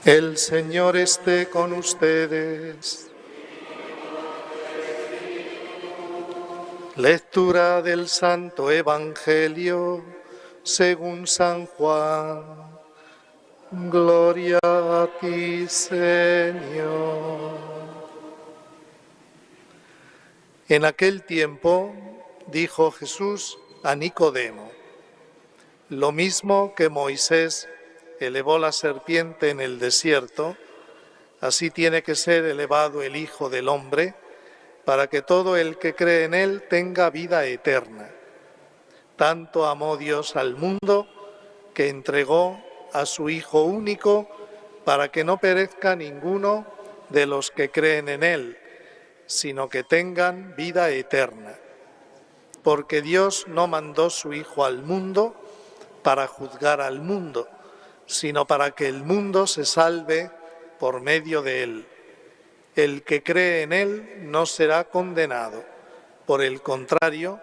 El Señor esté con ustedes. Lectura del Santo Evangelio según San Juan. Gloria a ti, Señor. En aquel tiempo dijo Jesús a Nicodemo: lo mismo que Moisés elevó la serpiente en el desierto, así tiene que ser elevado el Hijo del Hombre, para que todo el que cree en él tenga vida eterna. Tanto amó Dios al mundo que entregó a su Hijo único para que no perezca ninguno de los que creen en él, sino que tengan vida eterna. Porque Dios no mandó su Hijo al mundo para juzgar al mundo, sino para que el mundo se salve por medio de él. El que cree en él no será condenado. Por el contrario,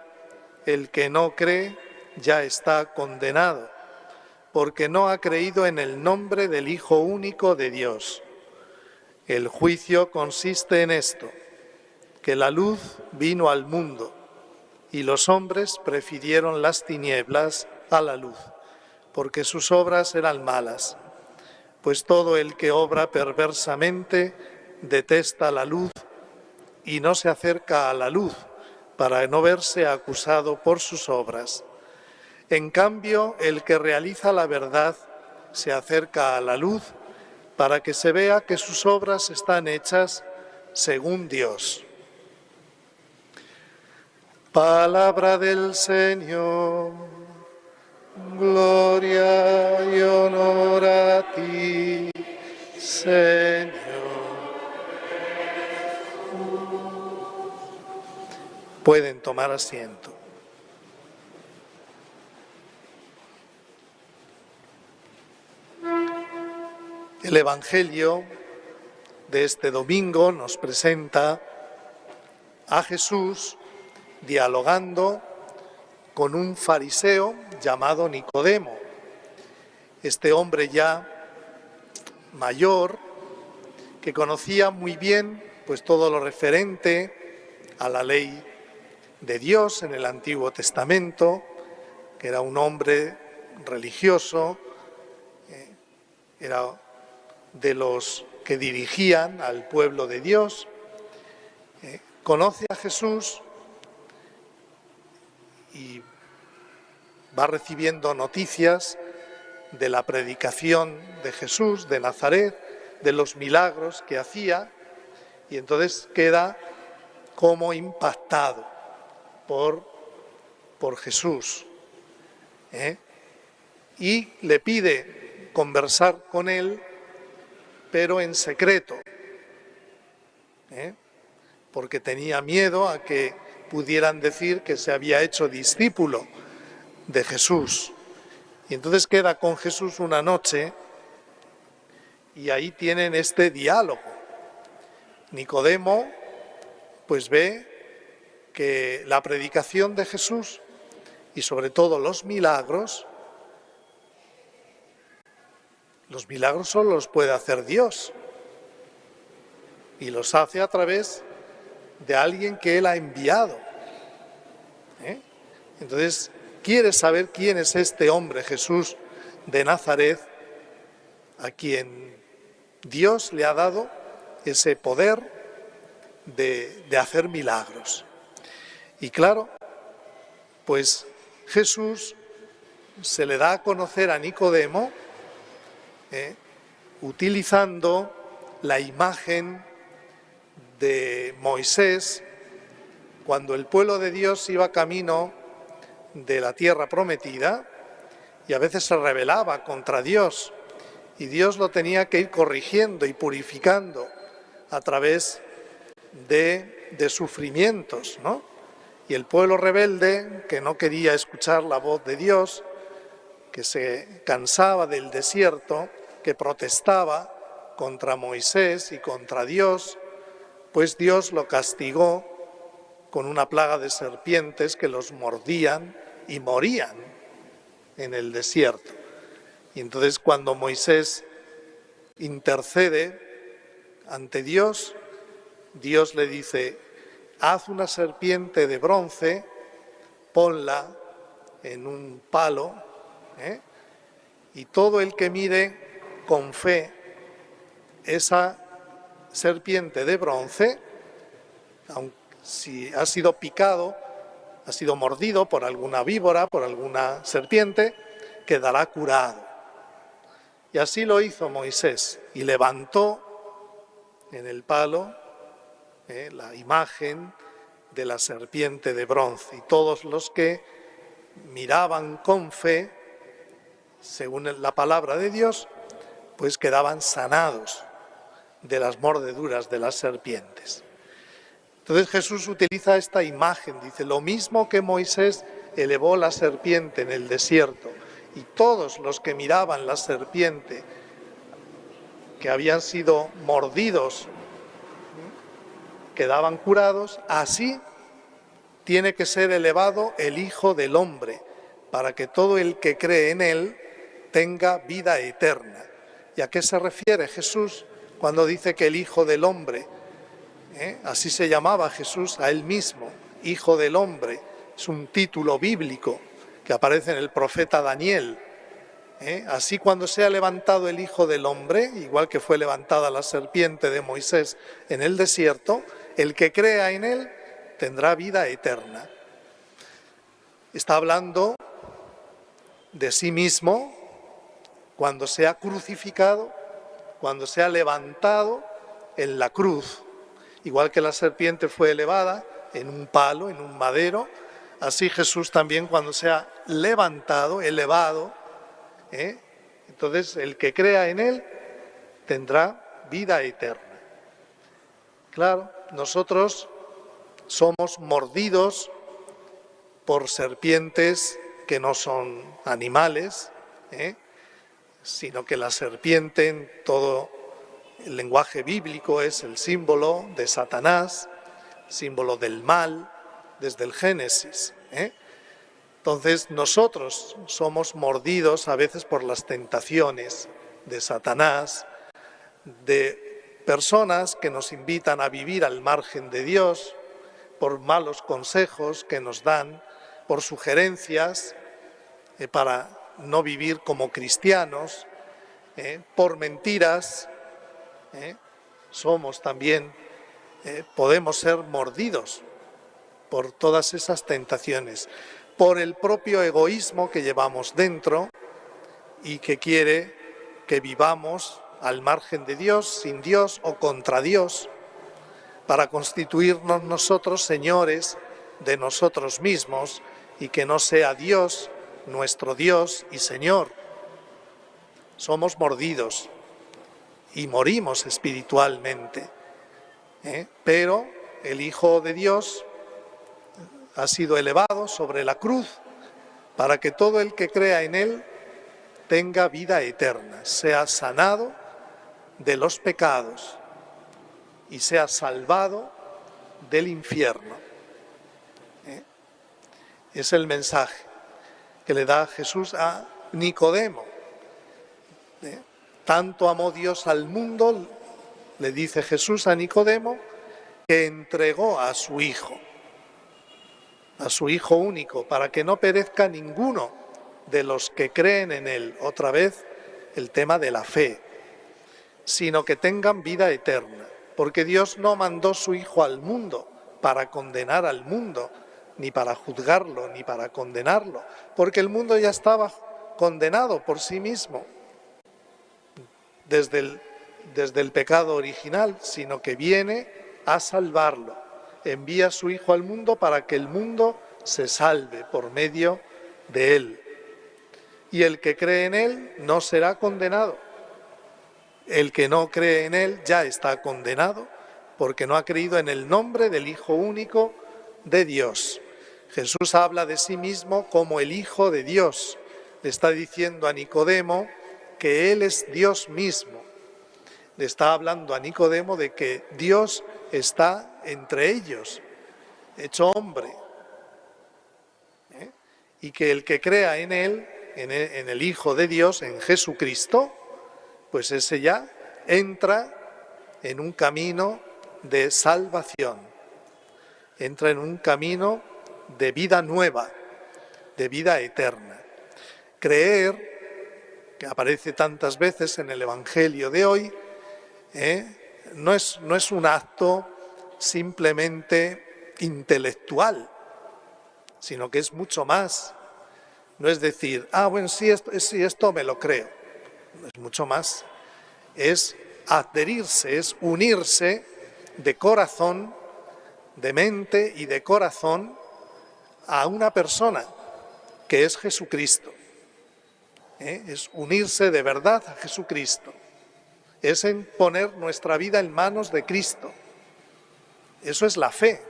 el que no cree ya está condenado, porque no ha creído en el nombre del Hijo único de Dios. El juicio consiste en esto, que la luz vino al mundo, y los hombres prefirieron las tinieblas a la luz, porque sus obras eran malas. Pues todo el que obra perversamente detesta la luz y no se acerca a la luz para no verse acusado por sus obras. En cambio, el que realiza la verdad se acerca a la luz para que se vea que sus obras están hechas según Dios. Palabra del Señor. Gloria y honor a ti, Señor. Pueden tomar asiento. El Evangelio de este domingo nos presenta a Jesús dialogando con un fariseo llamado Nicodemo. Este hombre ya mayor que conocía muy bien pues todo lo referente a la ley de Dios en el Antiguo Testamento, que era un hombre religioso, era de los que dirigían al pueblo de Dios, conoce a Jesús y va recibiendo noticias de la predicación de Jesús, de Nazaret, de los milagros que hacía, y entonces queda como impactado por Jesús. Y le pide conversar con él, pero en secreto, porque tenía miedo a que pudieran decir que se había hecho discípulo de Jesús. Y entonces queda con Jesús una noche y ahí tienen este diálogo. Nicodemo pues ve que la predicación de Jesús y sobre todo los milagros solo los puede hacer Dios y los hace a través de alguien que Él ha enviado. Entonces quiere saber quién es este hombre, Jesús de Nazaret, a quien Dios le ha dado ese poder de hacer milagros. Y claro, pues Jesús se le da a conocer a Nicodemo utilizando la imagen de Moisés cuando el pueblo de Dios iba camino de la tierra prometida y a veces se rebelaba contra Dios y Dios lo tenía que ir corrigiendo y purificando a través de sufrimientos, ¿no? Y el pueblo rebelde, que no quería escuchar la voz de Dios, que se cansaba del desierto, que protestaba contra Moisés y contra Dios, pues Dios lo castigó con una plaga de serpientes que los mordían y morían en el desierto. Y entonces cuando Moisés intercede ante Dios. Dios le dice: haz una serpiente de bronce, ponla en un palo, y todo el que mire con fe esa serpiente de bronce, aunque si ha sido picado, ha sido mordido por alguna víbora, por alguna serpiente, quedará curado. Y así lo hizo Moisés, y levantó en el palo la imagen de la serpiente de bronce, y todos los que miraban con fe, según la palabra de Dios, pues quedaban sanados de las mordeduras de las serpientes. Entonces Jesús utiliza esta imagen, dice: lo mismo que Moisés elevó la serpiente en el desierto, y todos los que miraban la serpiente, que habían sido mordidos, quedaban curados, así tiene que ser elevado el Hijo del Hombre, para que todo el que cree en él tenga vida eterna. ¿Y a qué se refiere Jesús cuando dice que el Hijo del Hombre? Así se llamaba Jesús a él mismo, Hijo del Hombre. Es un título bíblico que aparece en el profeta Daniel. Así, cuando sea levantado el Hijo del Hombre, igual que fue levantada la serpiente de Moisés en el desierto, el que crea en él tendrá vida eterna. Está hablando de sí mismo cuando sea crucificado, cuando sea levantado en la cruz. Igual que la serpiente fue elevada en un palo, en un madero, así Jesús también, cuando sea levantado, elevado, entonces el que crea en él tendrá vida eterna. Claro, nosotros somos mordidos por serpientes que no son animales, sino que la serpiente, en todo el lenguaje bíblico, es el símbolo de Satanás, símbolo del mal, desde el Génesis. Entonces nosotros somos mordidos a veces por las tentaciones de Satanás, de personas que nos invitan a vivir al margen de Dios, por malos consejos que nos dan, por sugerencias para no vivir como cristianos, por mentiras. Somos también, podemos ser mordidos por todas esas tentaciones, por el propio egoísmo que llevamos dentro y que quiere que vivamos al margen de Dios, sin Dios o contra Dios, para constituirnos nosotros señores de nosotros mismos y que no sea Dios nuestro Dios y Señor. Somos mordidos y morimos espiritualmente, pero el Hijo de Dios ha sido elevado sobre la cruz para que todo el que crea en él tenga vida eterna, sea sanado de los pecados y sea salvado del infierno. Es el mensaje que le da Jesús a Nicodemo. Tanto amó Dios al mundo, le dice Jesús a Nicodemo, que entregó a su Hijo único, para que no perezca ninguno de los que creen en él. Otra vez el tema de la fe, sino que tengan vida eterna, porque Dios no mandó su Hijo al mundo para condenar al mundo, ni para juzgarlo, ni para condenarlo, porque el mundo ya estaba condenado por sí mismo desde el pecado original, sino que viene a salvarlo. Envía a su Hijo al mundo para que el mundo se salve por medio de él. Y el que cree en él no será condenado. El que no cree en él ya está condenado, porque no ha creído en el nombre del Hijo único de Dios. Jesús habla de sí mismo como el Hijo de Dios. Le está diciendo a Nicodemo que él es Dios mismo. Le está hablando a Nicodemo de que Dios está entre ellos, hecho hombre, y que el que crea en él, en el Hijo de Dios, en Jesucristo, pues ese ya entra en un camino de salvación, entra en un camino de vida nueva, de vida eterna. Creer, que aparece tantas veces en el Evangelio de hoy, no es un acto simplemente intelectual, sino que es mucho más. No es decir, bueno, sí, esto me lo creo. No es mucho más. Es adherirse, es unirse de corazón, de mente y de corazón a una persona que es Jesucristo. Es unirse de verdad a Jesucristo. Es en poner nuestra vida en manos de Cristo. Eso es la fe.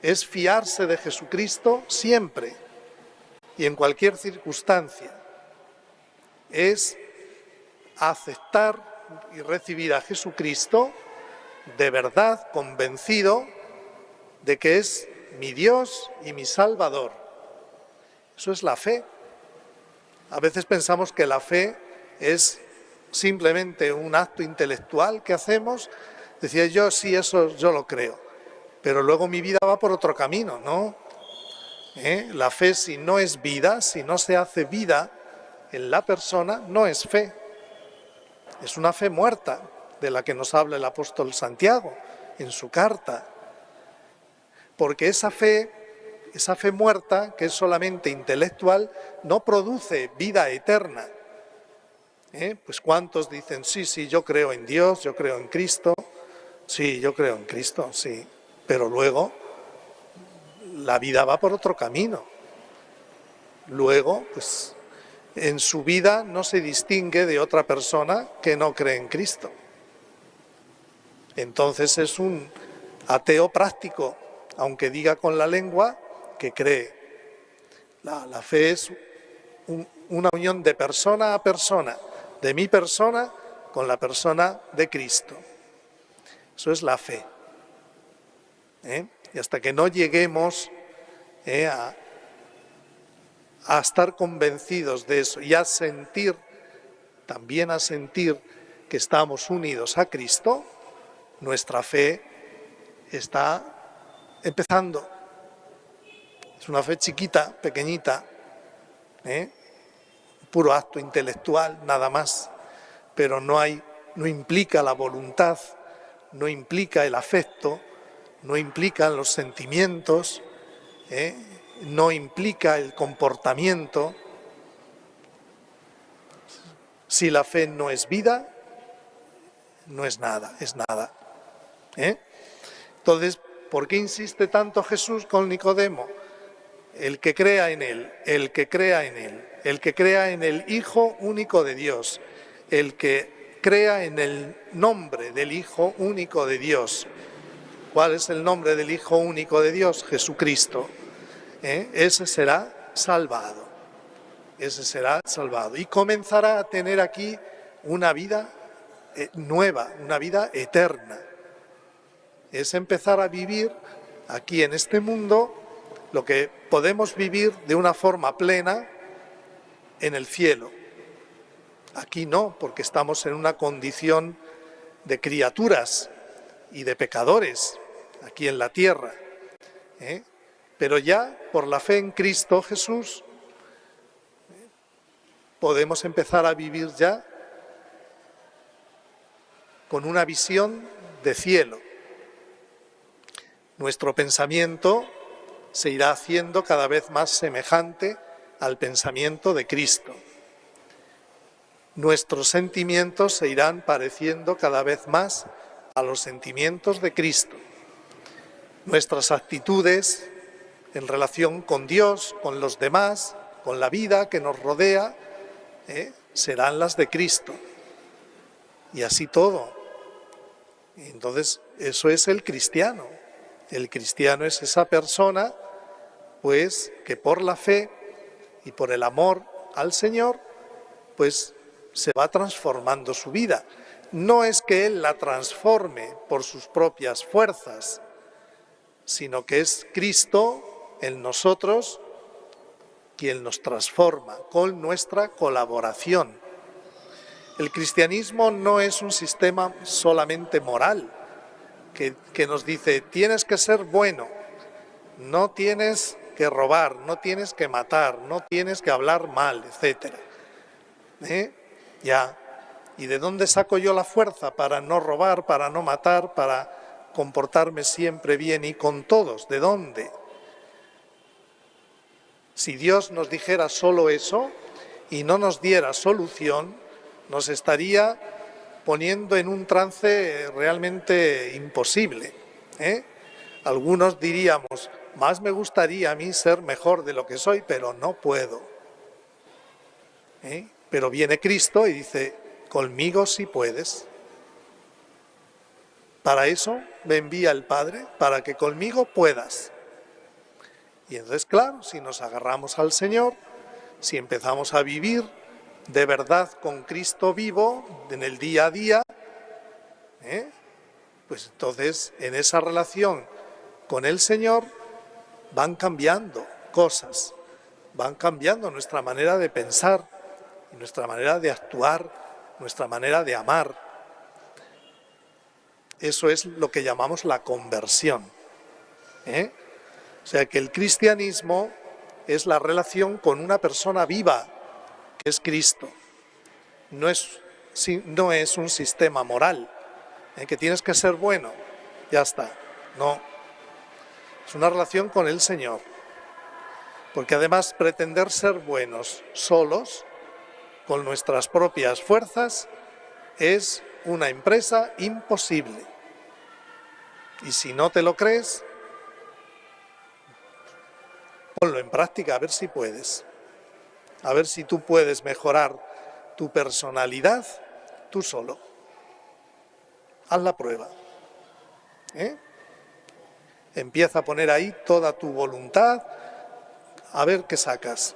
Es fiarse de Jesucristo siempre y en cualquier circunstancia. Es aceptar y recibir a Jesucristo de verdad, convencido de que es mi Dios y mi Salvador. Eso es la fe. A veces pensamos que la fe es simplemente un acto intelectual que hacemos. Decía yo, sí, eso yo lo creo, pero luego mi vida va por otro camino, ¿no? La fe, si no es vida, si no se hace vida en la persona, no es fe. Es una fe muerta, de la que nos habla el apóstol Santiago en su carta. Porque esa fe muerta, que es solamente intelectual, no produce vida eterna. Pues ¿cuántos dicen, sí, yo creo en Dios, yo creo en Cristo? Sí, yo creo en Cristo, sí. Pero luego la vida va por otro camino. Luego, pues en su vida no se distingue de otra persona que no cree en Cristo. Entonces es un ateo práctico, aunque diga con la lengua que cree. La fe es una unión de persona a persona, de mi persona con la persona de Cristo. Eso es la fe. Y hasta que no lleguemos a estar convencidos de eso y a sentir, también a sentir que estamos unidos a Cristo, nuestra fe está empezando. Es una fe chiquita, pequeñita, puro acto intelectual, nada más, pero no implica la voluntad, no implica el afecto, no implican los sentimientos, no implica el comportamiento. Si la fe no es vida, no es nada, es nada. Entonces, ¿por qué insiste tanto Jesús con Nicodemo? El que crea en Él, el que crea en Él, el que crea en el Hijo único de Dios, el que crea en el nombre del Hijo único de Dios. ¿Cuál es el nombre del Hijo único de Dios? Jesucristo. Ese será salvado. Ese será salvado. Y comenzará a tener aquí una vida nueva, una vida eterna. Es empezar a vivir aquí en este mundo lo que podemos vivir de una forma plena en el cielo. Aquí no, porque estamos en una condición de criaturas y de pecadores aquí en la tierra. Pero ya por la fe en Cristo Jesús podemos empezar a vivir ya con una visión de cielo. Nuestro pensamiento se irá haciendo cada vez más semejante al pensamiento de Cristo. Nuestros sentimientos se irán pareciendo cada vez más a los sentimientos de Cristo. Nuestras actitudes en relación con Dios, con los demás, con la vida que nos rodea, serán las de Cristo. Y así todo. Entonces, eso es el cristiano. El cristiano es esa persona, pues, que por la fe y por el amor al Señor, pues, se va transformando su vida. No es que Él la transforme por sus propias fuerzas, sino que es Cristo en nosotros quien nos transforma con nuestra colaboración. El cristianismo no es un sistema solamente moral, que nos dice, tienes que ser bueno, no tienes que robar, no tienes que matar, no tienes que hablar mal, etc. Ya. ¿Y de dónde saco yo la fuerza para no robar, para no matar, para comportarme siempre bien y con todos? ¿De dónde? Si Dios nos dijera solo eso y no nos diera solución, nos estaría poniendo en un trance realmente imposible. Algunos diríamos, más me gustaría a mí ser mejor de lo que soy, pero no puedo. Pero viene Cristo y dice, conmigo sí puedes. Para eso me envía el Padre, para que conmigo puedas. Y entonces, claro, si nos agarramos al Señor, si empezamos a vivir de verdad con Cristo vivo en el día a día, pues entonces en esa relación con el Señor van cambiando cosas, van cambiando nuestra manera de pensar, nuestra manera de actuar, nuestra manera de amar. Eso es lo que llamamos la conversión. O sea que el cristianismo es la relación con una persona viva, que es Cristo. No es un sistema moral, que tienes que ser bueno, ya está. No, es una relación con el Señor. Porque además pretender ser buenos solos, con nuestras propias fuerzas, es una empresa imposible. Y si no te lo crees, ponlo en práctica, a ver si puedes. A ver si tú puedes mejorar tu personalidad tú solo. Haz la prueba. Empieza a poner ahí toda tu voluntad, a ver qué sacas.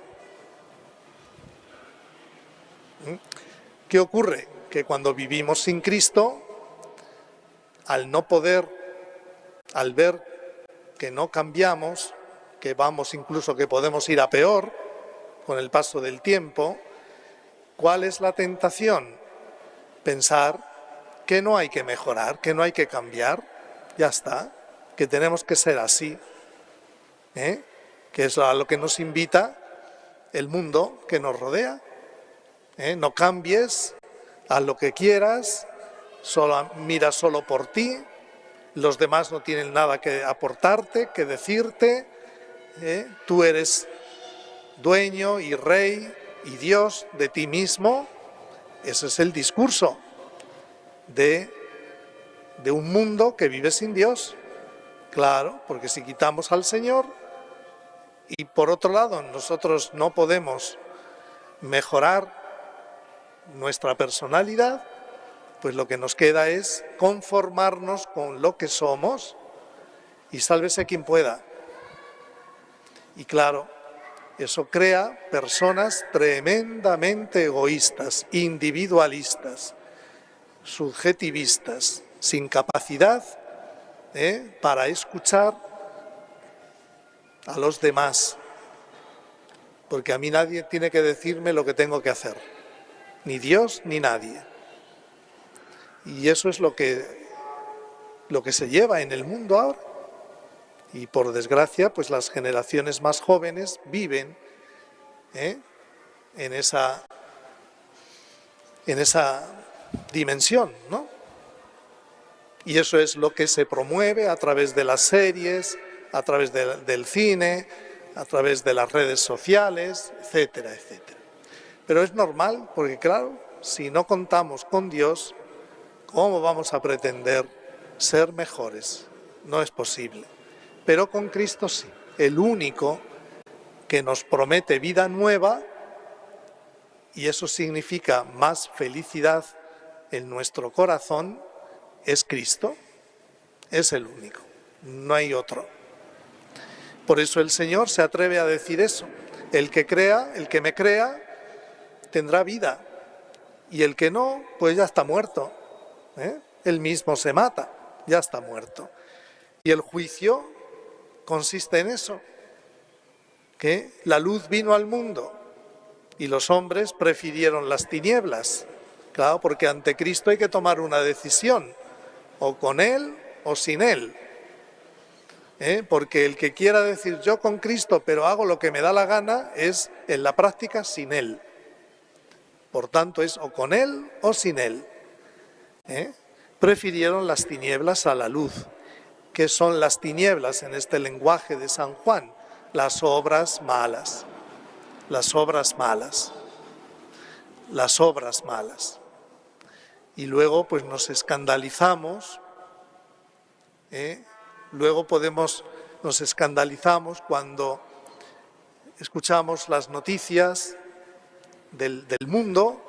¿Qué ocurre? Que cuando vivimos sin Cristo, al no poder, al ver que no cambiamos, que vamos incluso que podemos ir a peor con el paso del tiempo, ¿cuál es la tentación? Pensar que no hay que mejorar, que no hay que cambiar, ya está, que tenemos que ser así, que es a lo que nos invita el mundo que nos rodea. No cambies, haz lo que quieras, mira solo por ti, los demás no tienen nada que aportarte, que decirte, tú eres dueño y rey y Dios de ti mismo. Ese es el discurso de un mundo que vive sin Dios. Claro, porque si quitamos al Señor y por otro lado nosotros no podemos mejorar nuestra personalidad, pues lo que nos queda es conformarnos con lo que somos y sálvese quien pueda. Y claro, eso crea personas tremendamente egoístas, individualistas, subjetivistas, sin capacidad para escuchar a los demás, porque a mí nadie tiene que decirme lo que tengo que hacer, ni Dios ni nadie. Y eso es lo que se lleva en el mundo ahora. Y por desgracia, pues las generaciones más jóvenes viven en esa dimensión, ¿no? Y eso es lo que se promueve a través de las series, a través del cine, a través de las redes sociales, etcétera, etcétera. Pero es normal, porque claro, si no contamos con Dios, ¿cómo vamos a pretender ser mejores? No es posible. Pero con Cristo sí, el único que nos promete vida nueva, y eso significa más felicidad en nuestro corazón, es Cristo, es el único, no hay otro. Por eso el Señor se atreve a decir eso: el que me crea, tendrá vida, y el que no, pues ya está muerto. Él mismo se mata, ya está muerto. Y el juicio consiste en eso, que la luz vino al mundo y los hombres prefirieron las tinieblas. Claro, porque ante Cristo hay que tomar una decisión, o con Él o sin Él. Porque el que quiera decir yo con Cristo pero hago lo que me da la gana es en la práctica sin Él. Por tanto es o con Él o sin Él. Prefirieron las tinieblas a la luz. ¿Qué son las tinieblas en este lenguaje de San Juan? Las obras malas. Las obras malas. Las obras malas. Y luego pues nos escandalizamos, luego nos escandalizamos cuando escuchamos las noticias del mundo,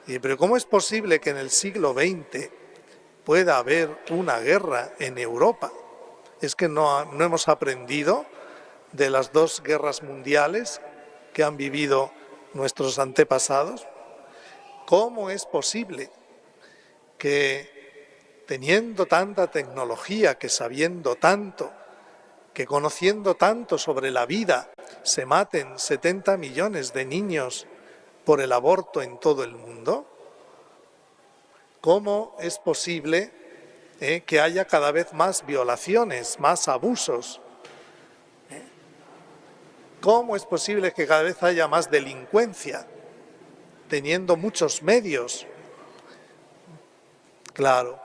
pero ¿cómo es posible que en el siglo XX pueda haber una guerra en Europa? ¿Es que no hemos aprendido de las 2 guerras mundiales que han vivido nuestros antepasados? ¿Cómo es posible que teniendo tanta tecnología, que sabiendo tanto, que conociendo tanto sobre la vida, se maten 70 millones de niños por el aborto en todo el mundo? ¿Cómo es posible que haya cada vez más violaciones, más abusos? ¿Cómo es posible que cada vez haya más delincuencia, teniendo muchos medios? Claro,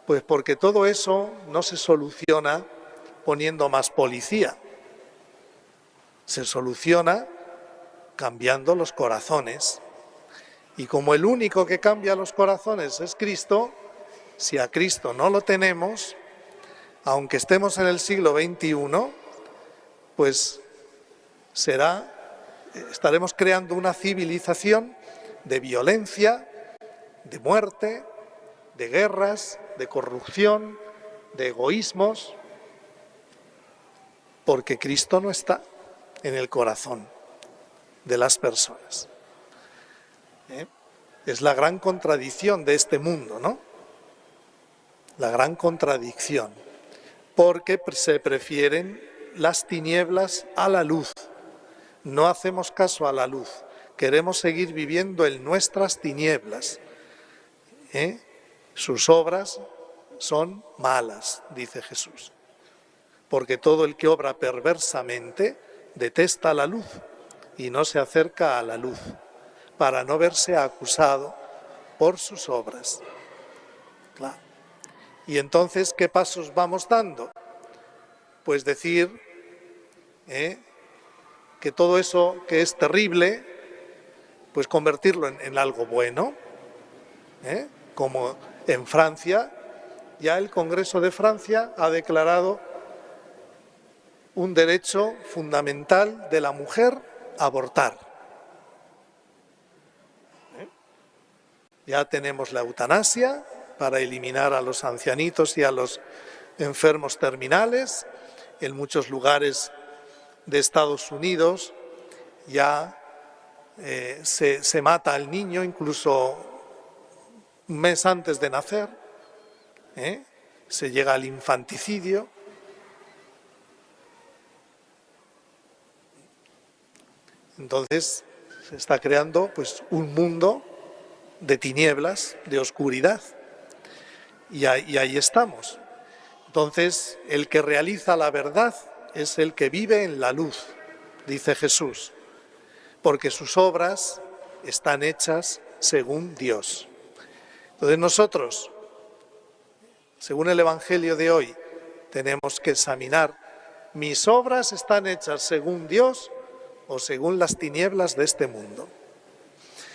pues porque todo eso no se soluciona poniendo más policía. Se soluciona cambiando los corazones. Y como el único que cambia los corazones es Cristo, si a Cristo no lo tenemos, aunque estemos en el siglo XXI, pues estaremos creando una civilización de violencia, de muerte, de guerras, de corrupción, de egoísmos, porque Cristo no está en el corazón de las personas. Es la gran contradicción de este mundo, ¿no? La gran contradicción, porque se prefieren las tinieblas a la luz. No hacemos caso a la luz, queremos seguir viviendo en nuestras tinieblas. Sus obras son malas, dice Jesús, porque todo el que obra perversamente detesta la luz y no se acerca a la luz, para no verse acusado por sus obras. Claro. Y entonces, ¿qué pasos vamos dando? Pues decir que todo eso que es terrible, pues convertirlo en algo bueno, como en Francia, ya el Congreso de Francia ha declarado un derecho fundamental de la mujer a abortar. Ya tenemos la eutanasia para eliminar a los ancianitos y a los enfermos terminales. En muchos lugares de Estados Unidos ya se mata al niño incluso un mes antes de nacer, se llega al infanticidio. Entonces se está creando pues un mundo de tinieblas, de oscuridad, y ahí estamos. Entonces el que realiza la verdad es el que vive en la luz, dice Jesús, porque sus obras están hechas según Dios. Entonces nosotros, según el Evangelio de hoy, tenemos que examinar: ¿mis obras están hechas según Dios o según las tinieblas de este mundo?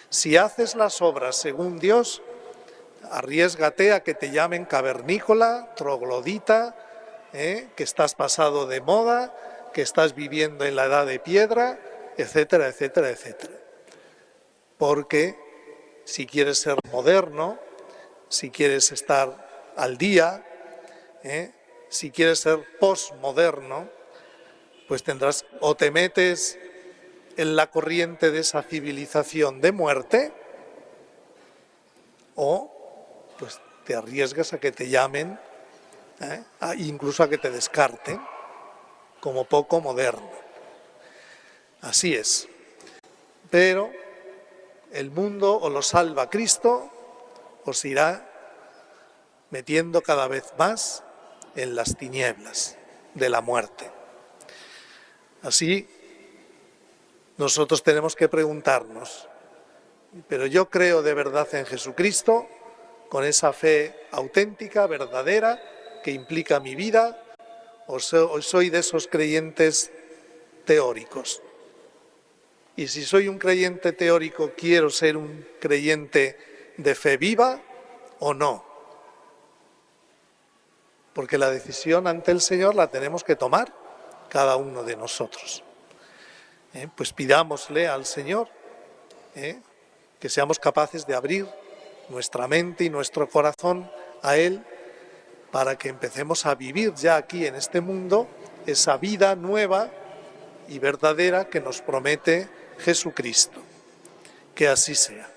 Si haces las obras según Dios, arriésgate a que te llamen cavernícola, troglodita, que estás pasado de moda, que estás viviendo en la edad de piedra, etcétera, etcétera, etcétera. Porque si quieres ser moderno, si quieres estar al día, si quieres ser postmoderno, pues tendrás, o te metes en la corriente de esa civilización de muerte, o pues te arriesgas a que te llamen, incluso a que te descarten como poco moderno. Así es. Pero el mundo o lo salva Cristo o se irá metiendo cada vez más en las tinieblas de la muerte. Así, nosotros tenemos que preguntarnos, pero yo creo de verdad en Jesucristo, con esa fe auténtica, verdadera, que implica mi vida, o soy de esos creyentes teóricos. Y si soy un creyente teórico, ¿quiero ser un creyente de fe viva o no? Porque la decisión ante el Señor la tenemos que tomar cada uno de nosotros. Pues pidámosle al Señor que seamos capaces de abrir nuestra mente y nuestro corazón a Él para que empecemos a vivir ya aquí en este mundo esa vida nueva y verdadera que nos promete Jesucristo. Que así sea.